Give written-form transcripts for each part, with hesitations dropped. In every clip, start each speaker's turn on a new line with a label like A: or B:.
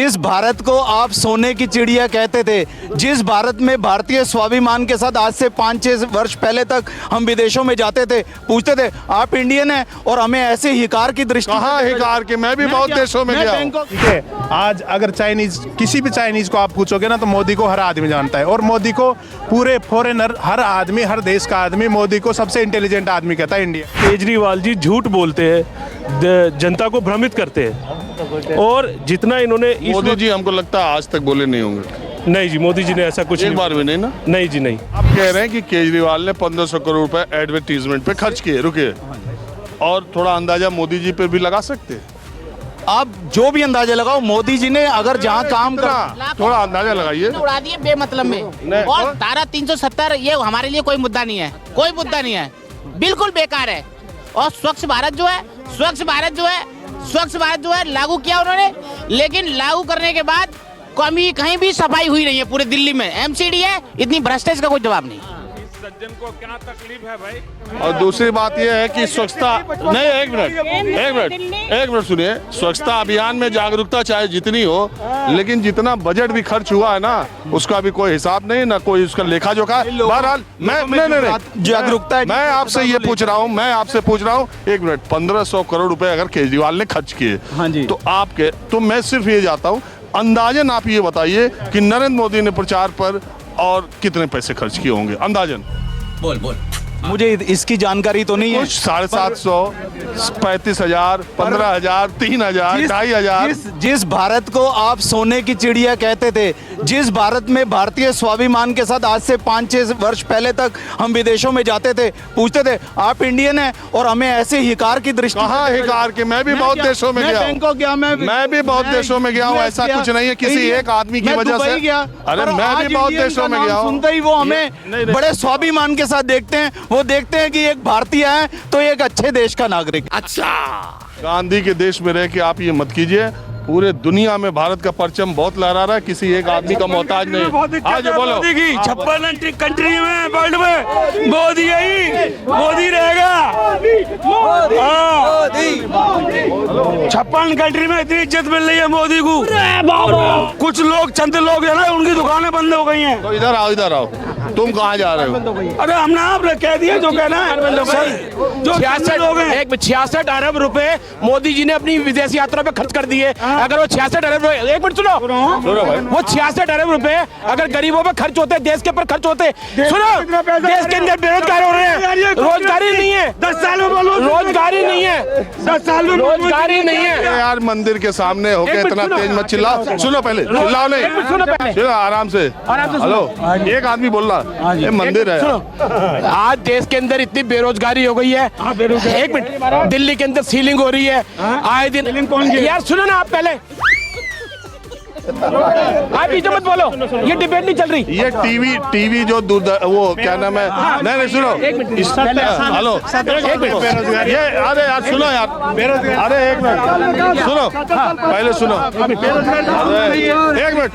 A: जिस भारत को आप सोने की चिड़िया कहते थे, जिस भारत में भारतीय स्वाभिमान के साथ आज से 5-6 वर्ष पहले तक हम विदेशों में जाते थे, पूछते थे आप इंडियन हैं और हमें ऐसे हिकार की दृष्टि।
B: कहाँ हिकार के, मैं भी बहुत देशों में गया हूँ।
C: ठीक है, आज अगर चाइनीज किसी भी चाइनीज को आप पूछोगे ना तो मोदी को हर आदमी जानता है, और मोदी को पूरे फॉरेनर हर आदमी, हर देश का आदमी मोदी को सबसे इंटेलिजेंट आदमी कहता है इंडिया।
D: केजरीवाल जी झूठ बोलते हैं, जनता को भ्रमित करते हैं, और जितना इन्होंने
B: मोदी जी हमको लगता है आज तक बोले नहीं होंगे।
D: नहीं जी, मोदी जी ने ऐसा कुछ
B: एक बार भी नहीं ना।
D: नहीं जी नहीं।
B: आप कह रहे हैं कि केजरीवाल ने 1500 करोड़ रुपए एडवर्टीजमेंट पे खर्च किए, रुकिए, और थोड़ा अंदाजा मोदी जी पे भी लगा सकते हैं।
A: आप जो भी अंदाजा लगाओ, मोदी जी ने अगर जहां काम करा,
B: थोड़ा अंदाजा लगाइए।
E: उड़ा दिए बेमतलब में। और धारा 370 ये हमारे लिए कोई मुद्दा नहीं है, कोई मुद्दा नहीं है, बिल्कुल बेकार है। और स्वच्छ भारत जो है, स्वच्छ भारत जो है लागू किया उन्होंने, लेकिन लागू करने के बाद कहीं भी सफाई हुई नहीं है पूरे दिल्ली में। एमसीडी है, इतनी भ्रष्टाचार का कोई जवाब नहीं।
D: सज्जन को क्या तकलीफ है भाई?
B: और दूसरी बात यह है कि स्वच्छता नहीं, एक मिनट सुनिए, स्वच्छता अभियान में जागरूकता चाहे जितनी हो, लेकिन जितना बजट भी खर्च हुआ है ना, उसका भी कोई हिसाब नहीं, ना कोई उसका लेखा जोखा। बहरहाल मैं
A: जागरूकता,
B: मैं आपसे ये पूछ रहा हूँ, एक मिनट, 1500 करोड़ रुपए अगर केजरीवाल ने खर्च किए,
A: हाँ जी,
B: तो मैं सिर्फ ये जाता हूँ, अंदाजन आप ये बताइए कि नरेंद्र मोदी ने प्रचार पर और कितने पैसे खर्च किए होंगे अंदाजन?
A: बोल मुझे इसकी जानकारी तो नहीं है।
B: कुछ 750, 35,000, 15,000, 3,000, 2,500।
A: जिस भारत को आप सोने की चिड़िया कहते थे, जिस भारत में भारतीय स्वाभिमान के साथ आज से 5-6 वर्ष पहले तक हम विदेशों में जाते थे, पूछते थे आप इंडियन हैं और हमें ऐसे हिकार की दृष्टि।
B: कहाँ हिकार के, मैं भी बहुत देशों में गया हूँ। मैं भी बहुत देशों में गया हूँ, ऐसा कुछ नहीं है किसी एक आदमी की वजह से। अरे मैं भी बहुत देशों में गया हूँ।
A: सुनते ही वो हमें बड़े स्वाभिमान के साथ देखते हैं, वो देखते हैं कि एक भारतीय है तो एक अच्छे देश का नागरिक।
B: अच्छा, गांधी के देश में रह के आप ये मत कीजिए, पूरे दुनिया में भारत का परचम बहुत लहरा रहा है, किसी एक आदमी का मोहताज नहीं। आज बोलो,
D: मोदी की 56 कंट्री में वर्ल्ड में मोदी मोदी रहेगा। 56 कंट्री में इतनी इज्जत मिल रही है मोदी को। कुछ लोग, चंद लोग है ना, उनकी दुकानें बंद हो गई हैं।
B: तो इधर आओ, तुम कहाँ जा रहे हो?
D: अरे हमने आपने कह दिया जो कहना है। जो
F: 66 अरब रुपए मोदी जी ने अपनी विदेश यात्रा पे खर्च कर दिए। अगर वो 66 अरब, एक मिनट सुनो, वो 66 अरब रुपए अगर गरीबों पे खर्च होते, देश के ऊपर खर्च होते, सुनो, देश के अंदर बेरोजगार हो रहे हैं, रोजगारी नहीं है,
D: 10 साल में बोलो,
F: रोजगारी नहीं है,
D: 10 साल में
F: रोजगारी नहीं है।
B: यार मंदिर के सामने होके इतना तेज मत चिल्लाओ। सुनो पहले, चिल्लाओ नहीं, सुनो आराम से। हेलो, एक आदमी बोल रहा, ये मंदिर है।
F: आज देश के अंदर इतनी बेरोजगारी हो गई है। एक मिनट, दिल्ली के अंदर सीलिंग हो रही है आए दिन। यार सुनो ना, आप पहले आप पीछे मत बोलो, ये डिबेट नहीं चल रही।
B: ये टीवी जो वो क्या नाम है, नहीं सुनो, हेलो, एक मिनट, ये अरे यार सुनो यार, अरे एक मिनट सुनो, पहले सुनो, एक मिनट,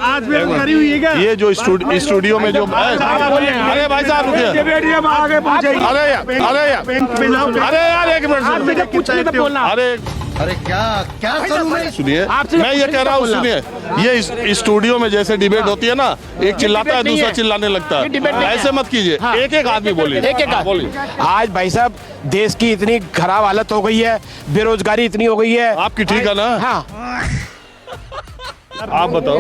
B: ये जो स्टूडियो में जो, अरे भाई साहब रुकिए, अरे यार एक मिनट, अरे क्या करूं मैं? सुनिए, मैं ये कह रहा हूँ, सुनिए, ये स्टूडियो में जैसे डिबेट होती है ना, एक चिल्लाता है, दूसरा चिल्लाने लगता है, ऐसे मत कीजिए। एक आदमी बोलिए, बोलिए।
F: आज भाई साहब देश की इतनी खराब हालत हो गई है, बेरोजगारी इतनी हो गई है।
B: आपकी ठीक है ना?
F: हाँ,
B: आप बताओ।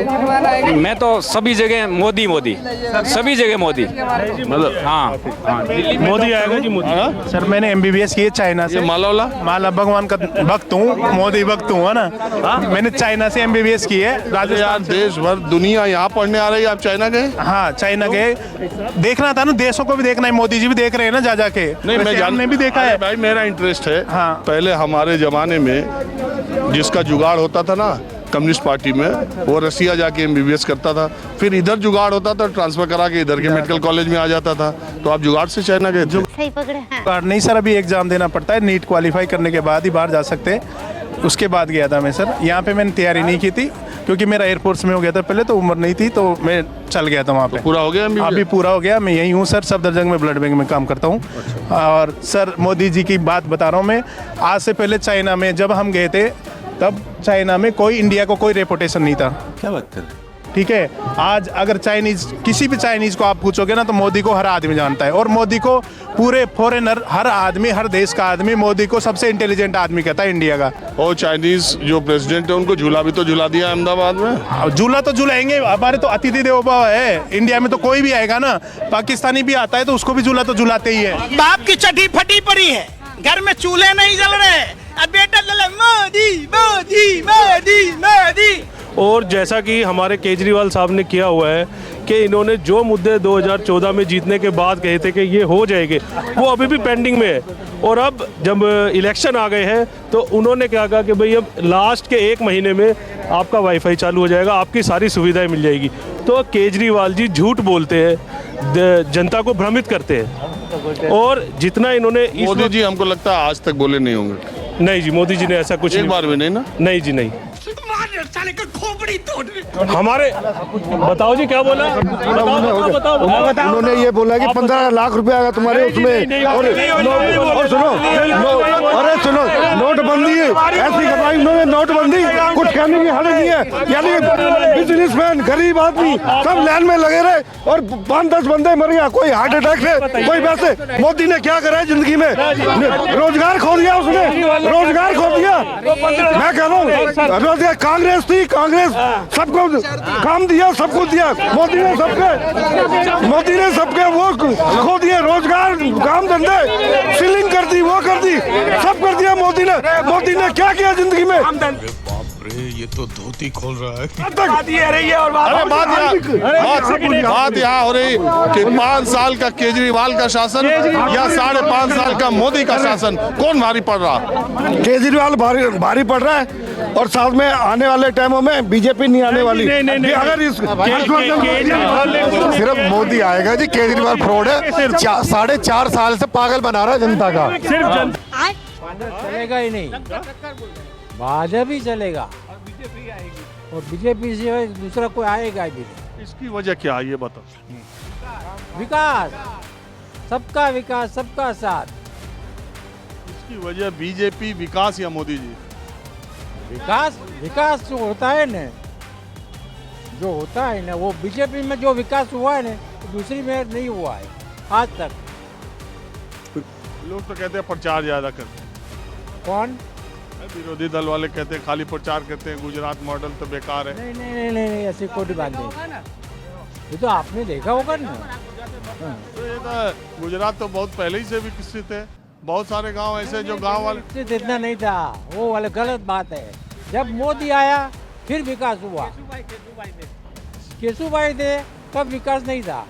G: मैं तो सभी जगह मोदी सभी जगह मोदी,
B: मतलब
G: हाँ
D: मोदी आएगा जी, मोदी।
C: सर मैंने MBBS की है चाइना से। माला भगवान का भक्त हूँ, मोदी भक्त हूँ, है ना। मैंने चाइना से MBBS की है, राजस्थान।
B: देश भर दुनिया यहाँ पढ़ने आ रही है, आप चाइना गए?
C: हाँ चाइना गए, देखना था ना, देशों को भी देखना है, मोदी जी भी देख रहे हैं ना जा के।
B: नहीं, मैं
C: हमने भी देखा है
B: भाई, मेरा इंटरेस्ट है।
C: हाँ।
B: पहले हमारे जमाने में जिसका जुगाड़ होता था ना कम्युनिस्ट पार्टी में, वो रसिया जाके MBBS करता था, फिर इधर जुगाड़ होता था, ट्रांसफर करा के इधर के मेडिकल कॉलेज में आ जाता था। तो आप जुगाड़ से चाइना गए थे?
H: सही पकड़े हैं।
C: जुगाड़ नहीं सर, अभी एग्जाम देना पड़ता है, नीट क्वालिफाई करने के बाद ही बाहर जा सकते हैं। उसके बाद गया था मैं सर, यहाँ पे मैंने तैयारी नहीं की थी क्योंकि मेरा एयरफोर्स में हो गया था पहले, तो उम्र नहीं थी, तो मैं चल गया था वहाँ पे।
B: पूरा हो गया MBBS?
C: अभी पूरा हो गया, मैं यही हूँ सर, सफदरजंग में ब्लड बैंक में काम करता हूँ। और सर मोदी जी की बात बता रहा हूँ मैं, आज से पहले चाइना में जब हम गए थे तब चाइना में कोई इंडिया को कोई रेपुटेशन नहीं था।
B: क्या बात कर रहे हैं?
C: ठीक है, आज अगर चाइनीज किसी भी चाइनीज को आप पूछोगे ना तो मोदी को हर आदमी जानता है, और मोदी को पूरे फॉरेनर हर आदमी, हर देश का आदमी मोदी को सबसे इंटेलिजेंट आदमी कहता है इंडिया का।
B: और चाइनीज जो प्रेसिडेंट है उनको झूला भी तो झूला दिया अहमदाबाद में।
C: झूला तो झूलाएंगे, हमारे तो अतिथि देवो भव है। इंडिया में तो कोई भी आएगा ना, पाकिस्तानी भी आता है तो उसको भी झूला तो झूलाते ही है।
H: बाप की चटी फटी पड़ी है, घर में चूल्हे नहीं जल रहे, अब बेटा लले मोदी मोदी मोदी मोदी।
I: और जैसा कि हमारे केजरीवाल साहब ने किया हुआ है कि इन्होंने जो मुद्दे 2014 में जीतने के बाद कहे थे कि ये हो जाएंगे, वो अभी भी पेंडिंग में है। और अब जब इलेक्शन आ गए हैं तो उन्होंने क्या कहा कि भाई अब लास्ट के 1 महीने में आपका वाईफाई चालू हो जाएगा, आपकी सारी सुविधाएं मिल जाएगी। तो केजरीवाल जी झूठ बोलते हैं, जनता को भ्रमित करते हैं। और जितना इन्होंने
B: मोदी जी हमको लगता है आज तक बोले नहीं होंगे।
I: नहीं जी, मोदी जी ने ऐसा कुछ
B: एक बार भी नहीं ना।
I: नहीं जी नहीं।
H: साले का खोपड़ी तोड़
I: हमारे बताओ जी क्या बोला? बताओ।
J: उन्होंने ये बोला कि 15 लाख रुपए आएगा तुम्हारे उसमें, और सुनो, अरे सुनो, नोटबंदी ऐसी करवाई उन्होंने, नोटबंदी कुछ कहने की हद नहीं है। यानी बिजनेसमैन, गरीब आदमी सब लाइन में लगे रहे और 5-10 बंदे मर गया, कोई हार्ट अटैक से, कोई वैसे। मोदी ने क्या करा है जिंदगी में? रोजगार खो दिया उसने, रोजगार खो दिया। मैं कह रहा हूँ रोजगार, कांग्रेस थी, कांग्रेस सबको काम दिया, सबको दिया। मोदी ने सबके वो खो दिए, रोजगार, काम धंधे, सीलिंग कर दी, वो कर दी, सब कर दिया मोदी ने। मोदी ने क्या किया जिंदगी में?
B: ये तो धोती खोल रहा है।
H: बात ये रही है। और
B: बात यहाँ हो रही कि 5 साल का केजरीवाल का शासन या 5.5 साल का मोदी का शासन, कौन भारी पड़ रहा?
J: केजरीवाल भारी पड़ रहा है, और साथ में आने वाले टाइमों में बीजेपी नहीं आने वाली। अगर इस सिर्फ मोदी आएगा जी, केजरीवाल फ्रॉड है, 4.5 साल से पागल बना रहा है जनता का।
K: चलेगा ही नहीं, भाजपा ही चलेगा, और बीजेपी से दूसरा कोई आएगा भी नहीं।
B: इसकी वजह क्या है ये बताओ।
K: विकास, सबका विकास, सबका साथ।
B: इसकी वजह बीजेपी, विकास या मोदी जी?
K: विकास जो होता है ना, वो बीजेपी में जो विकास हुआ है ना, दूसरी में नहीं हुआ है आज तक।
B: लोग तो कहते हैं प्रचार ज्यादा करते हैं।
K: कौन?
B: विरोधी दल वाले कहते हैं खाली प्रचार करते हैं, गुजरात मॉडल तो बेकार है।
K: नहीं, ऐसी कोई बात नहीं। ये तो आपने देखा होगा ना।
B: तो ये तो गुजरात तो बहुत पहले ही से विकसित है, बहुत सारे गांव ऐसे जो गांव वाले
K: इतना नहीं था, वो वाले गलत बात है। जब मोदी आया फिर विकास हुआ। केशुभाई थे तब विकास नहीं था,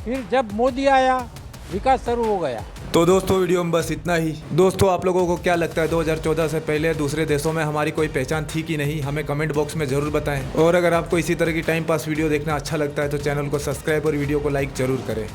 K: फिर जब मोदी आया विकास शुरू हो गया।
L: तो दोस्तों वीडियो में बस इतना ही। दोस्तों आप लोगों को क्या लगता है 2014 से पहले दूसरे देशों में हमारी कोई पहचान थी कि नहीं, हमें कमेंट बॉक्स में ज़रूर बताएं। और अगर आपको इसी तरह की टाइम पास वीडियो देखना अच्छा लगता है तो चैनल को सब्सक्राइब और वीडियो को लाइक ज़रूर करें।